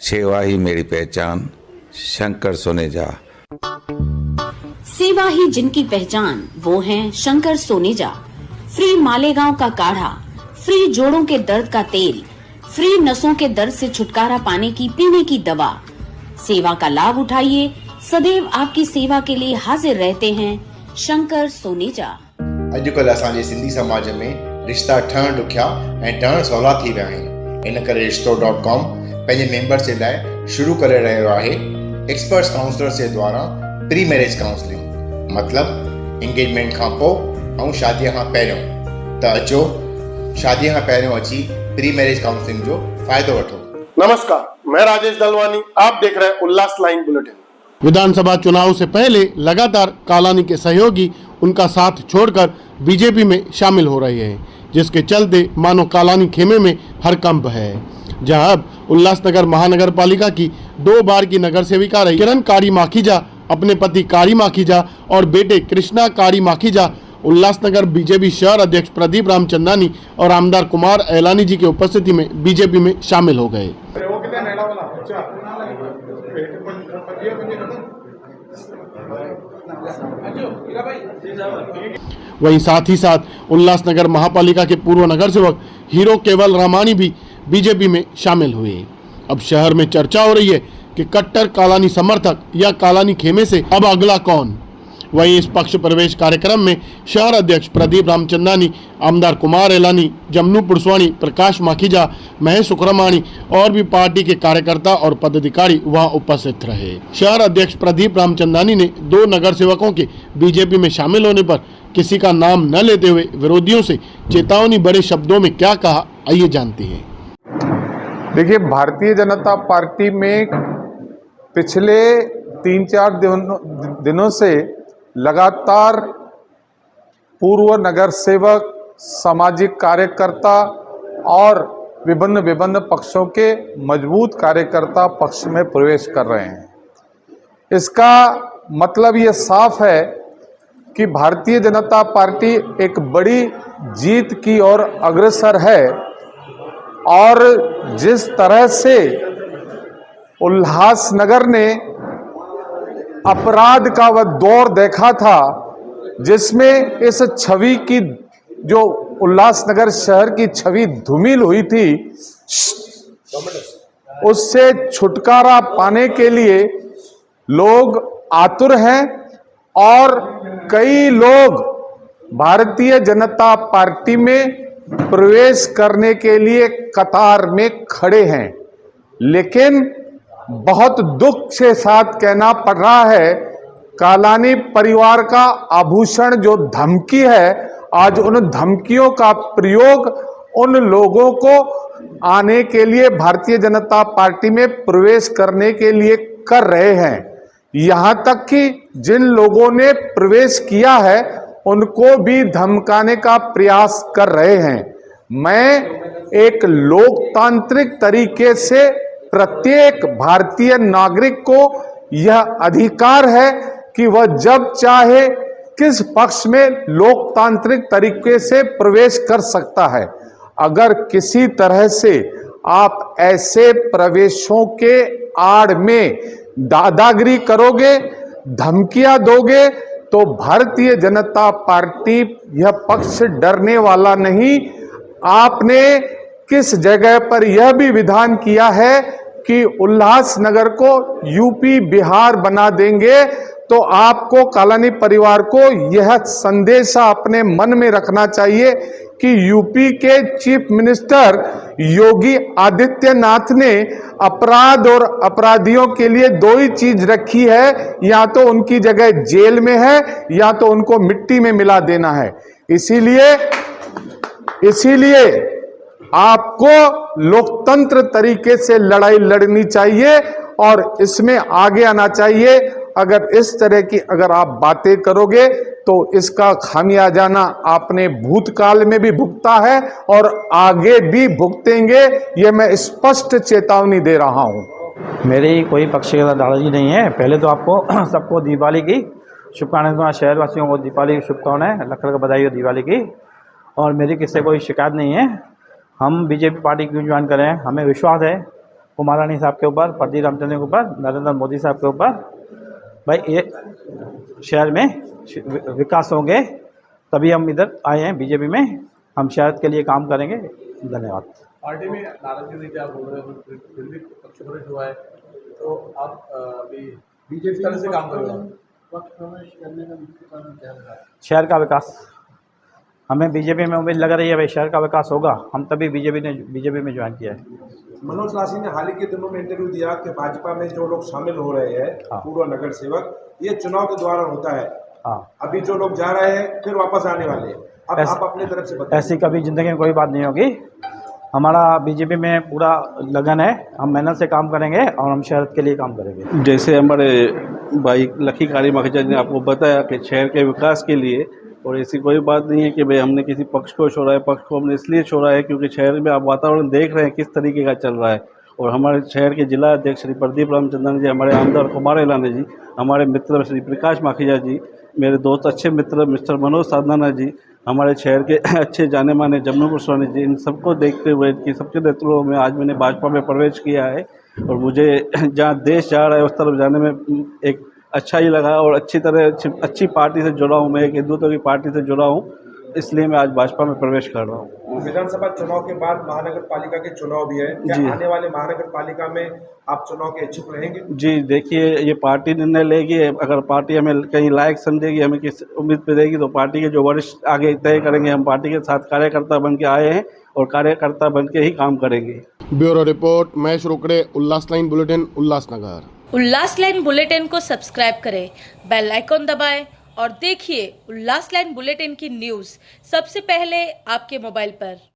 सेवा ही मेरी पहचान, शंकर सोनेजा। सेवा ही जिनकी पहचान, वो हैं शंकर सोनेजा। फ्री मालेगांव का काढ़ा, फ्री जोड़ों के दर्द का तेल, फ्री नसों के दर्द से छुटकारा पाने की पीने की दवा। सेवा का लाभ उठाइए, सदैव आपकी सेवा के लिए हाजिर रहते हैं शंकर सोनेजा। अॼुकल्ह असांजे सिंधी समाज में रिश्ता ठहण ॾुखिया ऐं ठहण सवला थी विया आहिनि। इन करे रिश्तो.com पंहिंजे मेंबर्स जे लाइ शुरू करे रहियो आहे एक्सपर्ट्स काउंसलर्स जे द्वारा प्री मैरिज काउंसलिंग, मतलब एंगेजमेंट खां पोइ ऐं शादीअ खां पहिरियों। त अचो शादीअ खां पहिरियों अची प्री मैरिज काउंसलिंग जो फ़ाइदो वठो। नमस्कार, मैं राजेश दलवानी, आप देख रहे हैं उल्लास लाइन बुलेटिन। विधानसभा चुनाव से पहले लगातार कालानी के सहयोगी उनका साथ छोड़कर बीजेपी में शामिल हो रहे हैं, जिसके चलते मानो कालानी खेमे में हड़कंप है। जहां अब उल्लासनगर महानगर पालिका की 2 बार की नगर सेविका रही किरण कारी माखीजा अपने पति कारी माखीजा और बेटे कृष्णा कारी माखीजा उल्लासनगर बीजेपी शहर अध्यक्ष प्रदीप रामचंदानी और आमदार कुमार एलानी जी की उपस्थिति में बीजेपी में शामिल हो गए। वहीं साथ ही साथ उल्लासनगर महापालिका के पूर्व नगर सेवक हीरो केवल रामानी भी बीजेपी में शामिल हुए। अब शहर में चर्चा हो रही है कि कट्टर कालानी समर्थक या कालानी खेमे से अब अगला कौन। वहीं इस पक्ष प्रवेश कार्यक्रम में शहर अध्यक्ष प्रदीप रामचंदानी, आमदार कुमार एलानी, जमनू पुरसवानी, प्रकाश माखीजा, महेश सुक्रमाणी और भी पार्टी के कार्यकर्ता और पदाधिकारी वहां उपस्थित रहे। शहर अध्यक्ष प्रदीप रामचंदानी ने 2 नगर सेवकों के बीजेपी में शामिल होने पर किसी का नाम न लेते हुए विरोधियों से चेतावनी बड़े शब्दों में क्या कहा, आइए जानते हैं। देखिए, भारतीय जनता पार्टी में पिछले 3-4 दिनों से लगातार पूर्व नगर सेवक, सामाजिक कार्यकर्ता और विभिन्न पक्षों के मजबूत कार्यकर्ता पक्ष में प्रवेश कर रहे हैं। इसका मतलब ये साफ है कि भारतीय जनता पार्टी एक बड़ी जीत की ओर अग्रसर है और जिस तरह से उल्लासनगर ने अपराध का वह दौर देखा था, जिसमें इस छवि की, जो उल्लासनगर शहर की छवि धूमिल हुई थी, उससे छुटकारा पाने के लिए लोग आतुर हैं और कई लोग भारतीय जनता पार्टी में प्रवेश करने के लिए कतार में खड़े हैं। लेकिन बहुत दुख के साथ कहना पड़ रहा है, कालानी परिवार का आभूषण जो धमकी है, आज उन धमकियों का प्रयोग उन लोगों को आने के लिए भारतीय जनता पार्टी में प्रवेश करने के लिए कर रहे हैं। यहाँ तक कि जिन लोगों ने प्रवेश किया है उनको भी धमकाने का प्रयास कर रहे हैं। मैं एक लोकतांत्रिक तरीके से प्रत्येक भारतीय नागरिक को यह अधिकार है कि वह जब चाहे किस पक्ष में लोकतांत्रिक तरीके से प्रवेश कर सकता है। अगर किसी तरह से आप ऐसे प्रवेशों के आड़ में दादागिरी करोगे, धमकियां दोगे, तो भारतीय जनता पार्टी यह पक्ष डरने वाला नहीं। आपने किस जगह पर यह भी विधान किया है कि उल्लासनगर को यूपी बिहार बना देंगे, तो आपको कालानी परिवार को यह संदेशा अपने मन में रखना चाहिए कि यूपी के चीफ मिनिस्टर योगी आदित्यनाथ ने अपराध और अपराधियों के लिए 2 ही चीज रखी है, या तो उनकी जगह जेल में है या तो उनको मिट्टी में मिला देना है। इसीलिए आपको लोकतंत्र तरीके से लड़ाई लड़नी चाहिए और इसमें आगे आना चाहिए। अगर इस तरह की आप बातें करोगे तो इसका खामियाजाना आपने भूतकाल में भी भुगता है और आगे भी भुगतेंगे, ये मैं स्पष्ट चेतावनी दे रहा हूं। मेरी कोई पक्षीय दादाजी नहीं है। पहले तो आपको सबको दिवाली की शुभकामनाएं, शहरवासियों को दीपावली की शुभकामनाएं, लखड़ का बधाई हो दिवाली की। और मेरी किससे कोई शिकायत नहीं है। हम बीजेपी पार्टी क्यों ज्वाइन करें, हमें विश्वास है कुमारानी साहब के ऊपर, प्रदीप रामचंद्र के ऊपर, नरेंद्र मोदी साहब के ऊपर, भाई ये शहर में विकास होंगे, तभी हम इधर आए हैं बीजेपी में। हम शहर के लिए काम करेंगे। धन्यवाद। पार्टी में नाराजगी नहीं, क्या बोल रहे हो, फिर भी पक्ष प्रवेश हुआ है, तो आप अभी बीजेपी तरह से काम करोगे? पक्ष प्रवेश करने का मुख्य कारण क्या है? शहर का विकास। हमें बीजेपी में उम्मीद लग रही है भाई शहर का विकास होगा, हम तभी बीजेपी में ज्वाइन किया है। मनोज लासी ने हाल ही के दिनों में इंटरव्यू दिया कि भाजपा में जो लोग शामिल हो रहे हैं, पूर्व नगर सेवक, ये चुनाव के दौरान होता है। अभी जो लोग जा रहे हैं फिर वापस आने वाले हैं। अब आप अपनी तरफ से बताइए। ऐसी कभी जिंदगी में कोई बात नहीं होगी। हमारा बीजेपी में पूरा लगन है, हम मेहनत से काम करेंगे और हम शहर के लिए काम करेंगे। जैसे हमारे भाई लखी कारी माखीजा ने आपको बताया कि शहर के विकास के लिए, और ऐसी कोई बात नहीं है कि भाई हमने किसी पक्ष को छोड़ा है। पक्ष को हमने इसलिए छोड़ा है क्योंकि शहर में आप वातावरण देख रहे हैं किस तरीके का चल रहा है। और हमारे शहर के जिला अध्यक्ष श्री प्रदीप रामचंद्रन जी, हमारे आमदार कुमार एलानी जी, हमारे मित्र श्री प्रकाश माखीजा जी, मेरे दोस्त अच्छे मित्र मिस्टर मनोज साधना जी, हमारे शहर के अच्छे जाने माने जमुना गोस्वामी जी, इन सबको देखते हुए कि सबके नेतृत्व में आज मैंने भाजपा में प्रवेश किया है। और मुझे जहाँ देश जा रहा है उस तरफ जाने में एक अच्छा ही लगा और अच्छी तरह अच्छी पार्टी से जुड़ा हूँ। मैं एक हिंदुत्व की पार्टी से जुड़ा हूँ, इसलिए मैं आज भाजपा में प्रवेश कर रहा हूँ। विधानसभा चुनाव के बाद महानगर पालिका के चुनाव भी है, क्या आने वाले महानगर पालिका में आप चुनाव के इच्छुक रहेंगे? जी देखिए, ये पार्टी निर्णय लेगी। अगर पार्टी हमें कहीं लायक समझेगी, हमें किस उम्मीद पे देगी, तो पार्टी के जो वरिष्ठ आगे तय करेंगे। हम पार्टी के साथ कार्यकर्ता बन के आए हैं और कार्यकर्ता बन के ही काम करेंगे। ब्यूरो रिपोर्ट, महेश रोकड़े, उल्लास लाइन बुलेटिन, उल्लासनगर। उल्लास लाइन बुलेटिन को सब्सक्राइब करें, बेल आइकॉन दबाएं और देखिए उल्लास लाइन बुलेटिन की न्यूज़ सबसे पहले आपके मोबाइल पर।